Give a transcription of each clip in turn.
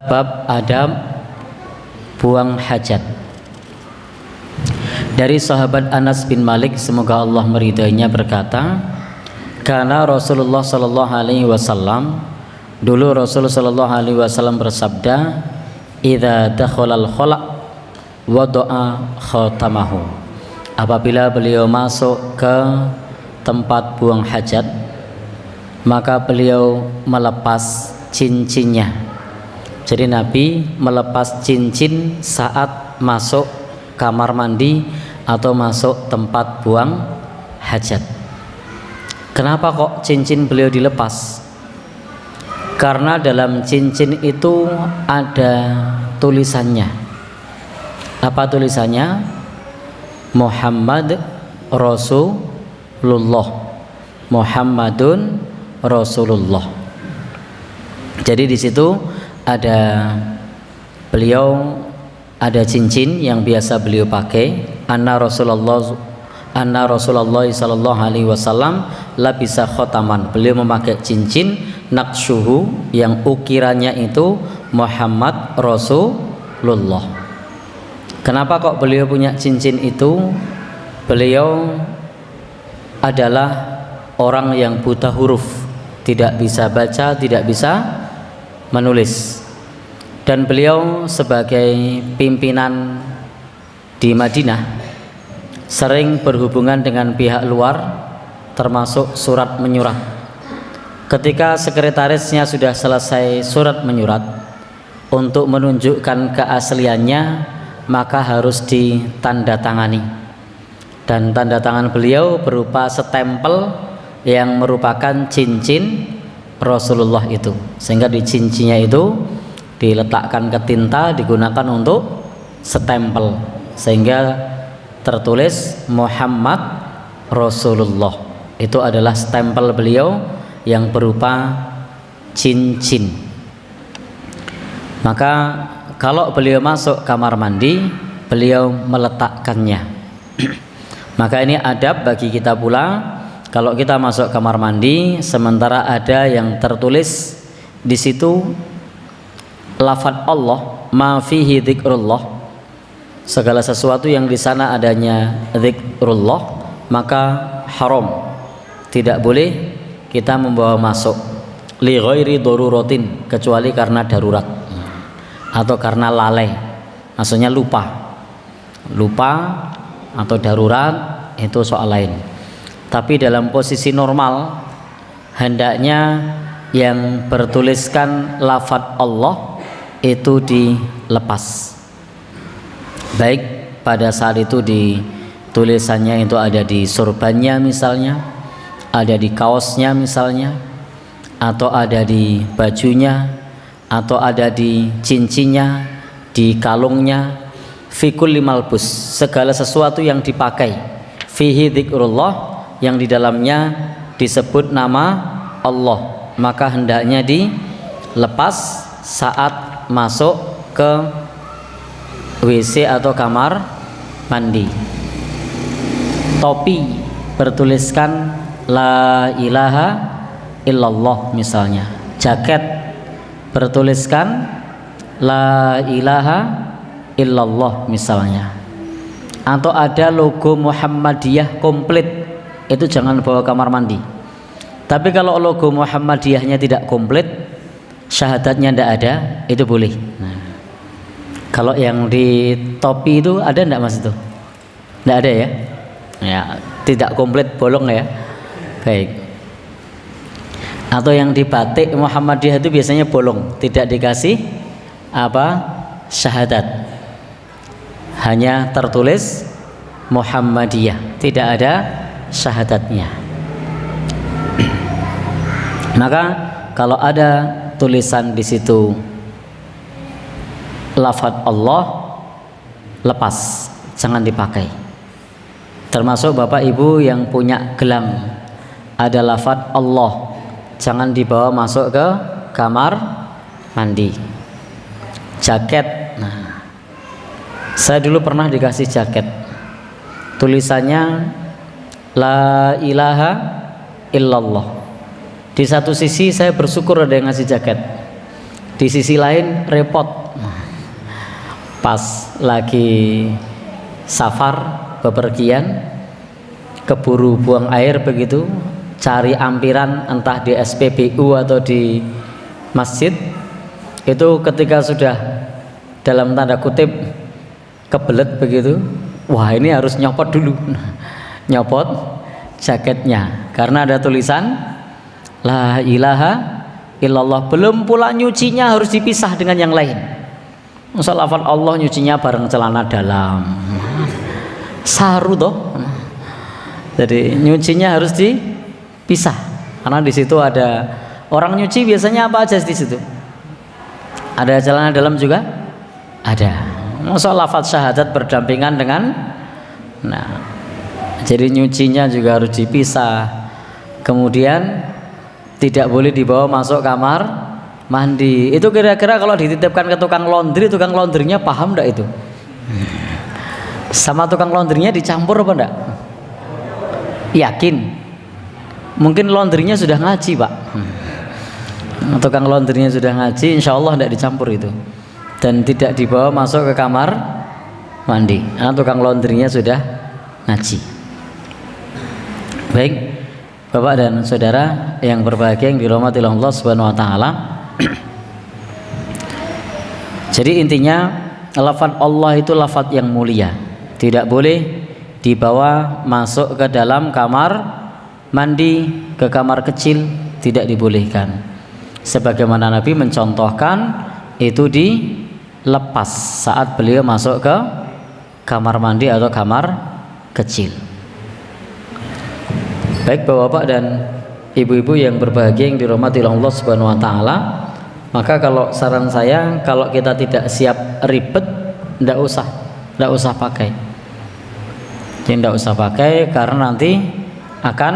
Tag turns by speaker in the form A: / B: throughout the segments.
A: Bab adab buang hajat. Dari sahabat Anas bin Malik, semoga Allah meridainya, berkata, karena Rasulullah sallallahu alaihi wasallam, dulu Rasul sallallahu alaihi wasallam bersabda, idza dakhalal khala' wada'a khatamahu. Apabila beliau masuk ke tempat buang hajat, maka beliau melepas cincinnya. Jadi Nabi melepas cincin saat masuk kamar mandi atau masuk tempat buang hajat. Kenapa kok cincin beliau dilepas? Karena dalam cincin itu ada tulisannya. Apa tulisannya? Muhammad Rasulullah. Muhammadun Rasulullah. Jadi di situ ada beliau, ada cincin yang biasa beliau pakai. Anna Rasulullah sallallahu alaihi wasallam labisa khotaman. Beliau memakai cincin naqsyuhu yang ukirannya itu Muhammad Rasulullah. Kenapa kok beliau punya cincin itu? Beliau adalah orang yang buta huruf, tidak bisa baca, tidak bisa menulis, dan beliau sebagai pimpinan di Madinah sering berhubungan dengan pihak luar, termasuk surat menyurat. Ketika sekretarisnya sudah selesai surat menyurat, untuk menunjukkan keasliannya maka harus ditandatangani, dan tanda tangan beliau berupa stempel yang merupakan cincin Rasulullah itu, sehingga di cincinnya itu diletakkan ke tinta, digunakan untuk stempel, sehingga tertulis Muhammad Rasulullah. Itu adalah stempel beliau yang berupa cincin. Maka kalau beliau masuk kamar mandi, beliau meletakkannya. Maka ini adab bagi kita pula. Kalau kita masuk kamar mandi, sementara ada yang tertulis di situ lafaz Allah, ma fihi dzikrullah, segala sesuatu yang di sana adanya dzikrullah, maka haram, tidak boleh kita membawa masuk. Li ghairi daruratin, kecuali karena darurat atau karena lalai, maksudnya lupa atau darurat, itu soal lain. Tapi dalam posisi normal, hendaknya yang bertuliskan lafaz Allah itu dilepas. Baik pada saat itu di tulisannya itu ada di sorbannya misalnya, ada di kaosnya misalnya, atau ada di bajunya, atau ada di cincinnya, di kalungnya. Fi kulli malbus, segala sesuatu yang dipakai, fihi dzikrullah, yang di dalamnya disebut nama Allah, maka hendaknya dilepas saat masuk ke WC atau kamar mandi. Topi bertuliskan la ilaha illallah misalnya. Jaket bertuliskan la ilaha illallah misalnya. Atau ada logo Muhammadiyah komplit, itu jangan bawa kamar mandi. Tapi kalau logo Muhammadiyahnya tidak komplit, syahadatnya tidak ada, itu boleh. Nah, kalau yang di topi itu ada enggak mas itu? Tidak ada ya? Ya, tidak komplit, bolong ya. Baik. Atau yang di batik Muhammadiyah itu biasanya bolong, tidak dikasih syahadat, hanya tertulis Muhammadiyah, tidak ada syahadatnya. Maka kalau ada tulisan di situ lafaz Allah, lepas, jangan dipakai. Termasuk bapak ibu yang punya gelang ada lafaz Allah, jangan dibawa masuk ke kamar mandi. Jaket, nah, saya dulu pernah dikasih jaket, tulisannya la ilaha illallah. Di satu sisi saya bersyukur ada yang ngasih jaket, Di sisi lain repot, pas lagi safar bepergian, keburu buang air begitu, cari ampiran entah di SPBU atau di masjid, itu ketika sudah dalam tanda kutip kebelet begitu, wah ini harus nyopot dulu, nyopot jaketnya karena ada tulisan la ilaha illallah. Belum pula nyucinya harus dipisah dengan yang lain. Masa lafaz Allah nyucinya bareng celana dalam, saru toh. Jadi nyucinya harus dipisah karena di situ ada orang nyuci biasanya apa aja di situ. Ada celana dalam juga ada. Masa lafaz syahadat berdampingan dengan, nah jadi nyucinya juga harus dipisah. Kemudian tidak boleh dibawa masuk kamar mandi. Itu kira-kira kalau dititipkan ke tukang laundrynya paham enggak itu? Sama tukang laundrynya dicampur apa enggak? Yakin? Mungkin laundrynya sudah ngaji, Pak. Tukang laundrynya sudah ngaji, insya Allah enggak dicampur itu. Dan tidak dibawa masuk ke kamar mandi. Karena tukang laundrynya sudah ngaji. Baik, Bapak dan saudara yang berbahagia yang dirahmati Allah Subhanahu wa taala. Jadi intinya lafaz Allah itu lafaz yang mulia. Tidak boleh dibawa masuk ke dalam kamar mandi, ke kamar kecil, tidak dibolehkan. Sebagaimana Nabi mencontohkan itu dilepas saat beliau masuk ke kamar mandi atau kamar kecil. Baik Bapak-bapak dan ibu-ibu yang berbahagia yang dirahmati Allah Subhanahu wa taala, maka kalau saran saya, kalau kita tidak siap ribet, tidak usah pakai. Tidak usah pakai karena nanti akan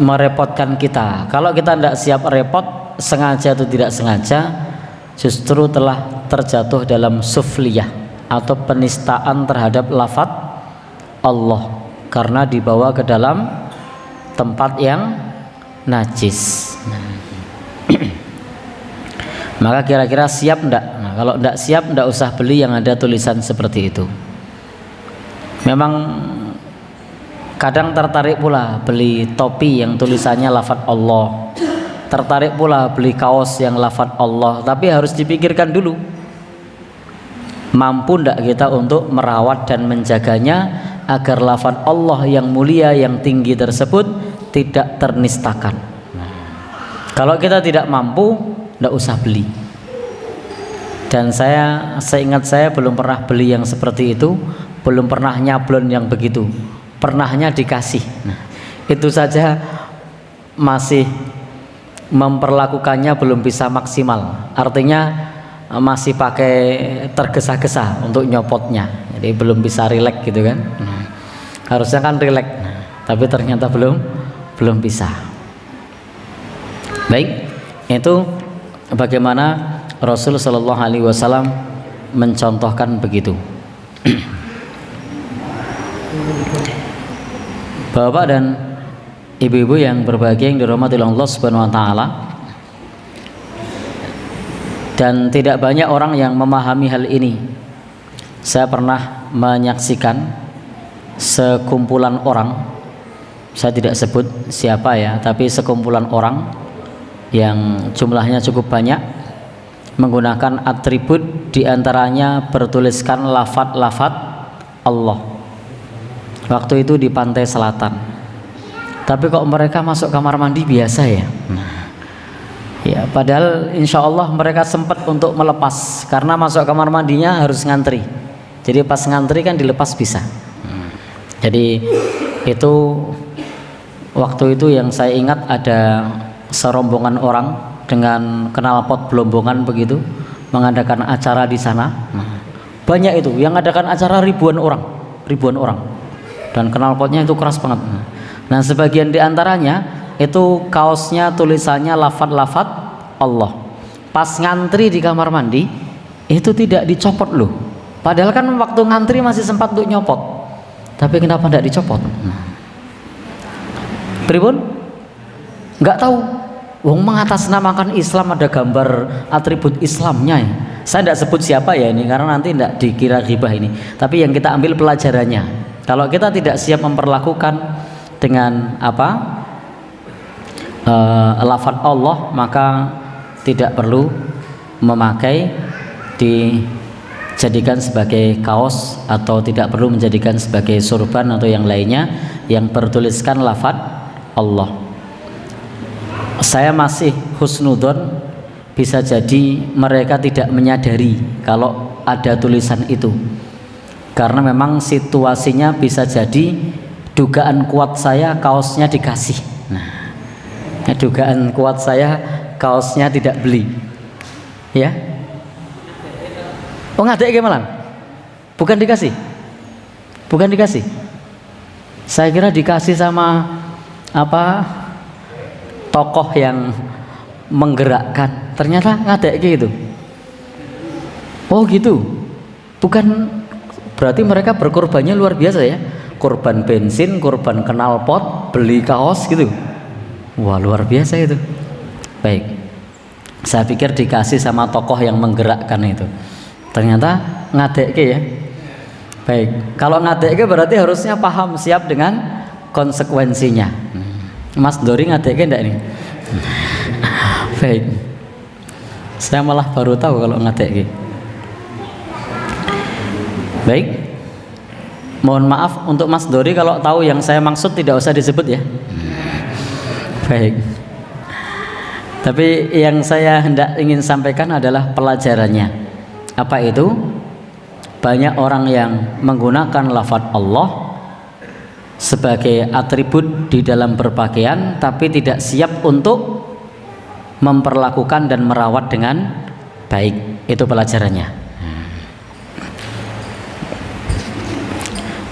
A: merepotkan kita. Kalau kita tidak siap repot, sengaja atau tidak sengaja, justru telah terjatuh dalam sufliyah atau penistaan terhadap lafaz Allah karena dibawa ke dalam tempat yang najis. Maka kira-kira siap enggak? Nah, kalau enggak siap, enggak usah beli yang ada tulisan seperti itu. Memang kadang tertarik pula beli topi yang tulisannya lafaz Allah, tertarik pula beli kaos yang lafaz Allah, tapi harus dipikirkan dulu, mampu enggak kita untuk merawat dan menjaganya agar lafaz Allah yang mulia, yang tinggi tersebut tidak ternistakan. Kalau kita tidak mampu, tidak usah beli. Dan seingat saya belum pernah beli yang seperti itu, belum pernah nyablon yang begitu. Pernahnya dikasih. Nah, itu saja masih memperlakukannya belum bisa maksimal. Artinya masih pakai tergesa-gesa untuk nyopotnya. Jadi belum bisa rileks gitu kan. Harusnya kan rileks. Tapi ternyata belum bisa. Baik, itu bagaimana Rasul Shallallahu Alaihi Wasallam mencontohkan begitu. Bapak dan ibu-ibu yang berbahagia yang dirahmati Allah Subhanahu wa taala, dan tidak banyak orang yang memahami hal ini. Saya pernah menyaksikan sekumpulan orang, saya tidak sebut siapa ya, tapi sekumpulan orang yang jumlahnya cukup banyak menggunakan atribut, diantaranya bertuliskan lafaz Allah. Waktu itu di pantai selatan. Tapi kok mereka masuk kamar mandi biasa ya? Ya, padahal insya Allah mereka sempat untuk melepas, karena masuk kamar mandinya harus ngantri. Jadi pas ngantri kan dilepas bisa. Jadi itu waktu itu yang saya ingat ada serombongan orang dengan knalpot belombongan begitu mengadakan acara di sana. Banyak itu yang adakan acara ribuan orang, dan knalpotnya itu keras banget. Nah, sebagian diantaranya itu kaosnya tulisannya lafaz Allah. Pas ngantri di kamar mandi itu tidak dicopot loh. Padahal kan waktu ngantri masih sempat untuk nyopot. Tapi kenapa tidak dicopot? Pripun? Nggak tahu. Wong mengatasnamakan Islam, ada gambar atribut Islamnya ya. Saya tidak sebut siapa ya ini karena nanti tidak dikira ghibah ini. Tapi yang kita ambil pelajarannya. Kalau kita tidak siap memperlakukan dengan lafaz Allah, maka tidak perlu memakai dijadikan sebagai kaos atau tidak perlu menjadikan sebagai sorban atau yang lainnya yang bertuliskan lafaz Allah. Saya masih husnudon, bisa jadi mereka tidak menyadari kalau ada tulisan itu, karena memang situasinya bisa jadi dugaan kuat saya kaosnya dikasih. Nah, dugaan kuat saya kaosnya tidak beli ya. Oh ngadek gimana? Bukan dikasih, bukan dikasih. Saya kira dikasih sama tokoh yang menggerakkan, ternyata ngadek gitu. Oh gitu, bukan berarti mereka berkorbannya luar biasa ya, korban bensin, korban knalpot, beli kaos gitu. Wah luar biasa itu. Baik, saya pikir dikasih sama tokoh yang menggerakkan itu, ternyata ngadek ya. Baik, kalau ngadek berarti harusnya paham, siap dengan konsekuensinya. Mas Dori ngadek enggak nih? Baik, saya malah baru tahu kalau ngadek. Baik, mohon maaf untuk Mas Dori kalau tahu yang saya maksud tidak usah disebut ya. Baik, tapi yang saya hendak ingin sampaikan adalah pelajarannya. Apa itu? Banyak orang yang menggunakan lafaz Allah sebagai atribut di dalam berpakaian, tapi tidak siap untuk memperlakukan dan merawat dengan baik. Itu pelajarannya.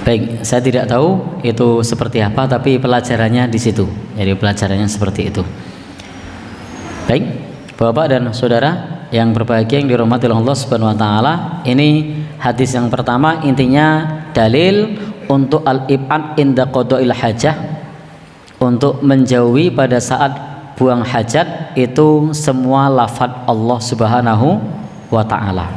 A: Baik, saya tidak tahu itu seperti apa, tapi pelajarannya di situ. Jadi pelajarannya seperti itu. Baik, Bapak dan Saudara yang berbahagia yang dirahmati oleh Allah Subhanahu wa taala, ini hadis yang pertama intinya dalil untuk al-ib'ad inda qada'il hajah, untuk menjauhi pada saat buang hajat itu semua lafaz Allah Subhanahu wa taala.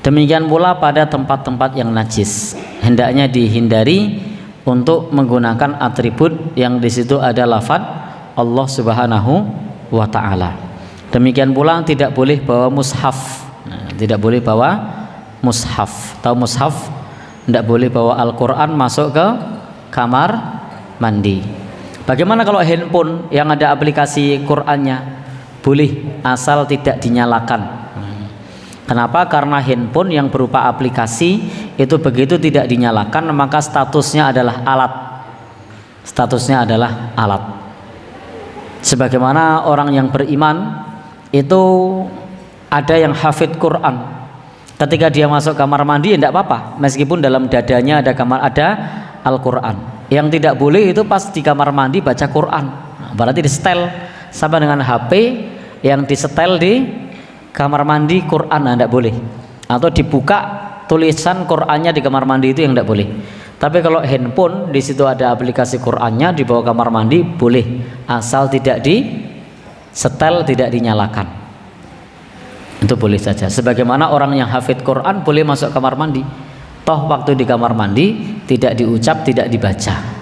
A: Demikian pula pada tempat-tempat yang najis, hendaknya dihindari untuk menggunakan atribut yang di situ ada lafaz Allah Subhanahu wa taala. Demikian pula tidak boleh bawa mushaf. Nah, tidak boleh bawa mushaf. Tahu mushaf? Tidak boleh bawa Al-Quran masuk ke kamar mandi. Bagaimana kalau handphone yang ada aplikasi Qurannya? Boleh, asal tidak dinyalakan. Kenapa? Karena handphone yang berupa aplikasi itu begitu tidak dinyalakan, maka statusnya adalah alat. Statusnya adalah alat. Sebagaimana orang yang beriman itu ada yang hafidz Quran. Ketika dia masuk kamar mandi ya tidak apa-apa, meskipun dalam dadanya ada Al-Quran. Yang tidak boleh itu pas di kamar mandi baca Quran. Berarti di setel sama dengan HP yang disetel di kamar mandi Quran, tidak boleh. Atau dibuka tulisan Qurannya di kamar mandi, itu yang tidak boleh. Tapi kalau handphone di situ ada aplikasi Qurannya di bawah kamar mandi boleh, asal tidak disetel, tidak dinyalakan. Itu boleh saja. Sebagaimana orang yang hafidz Quran boleh masuk kamar mandi, toh waktu di kamar mandi tidak diucap, tidak dibaca.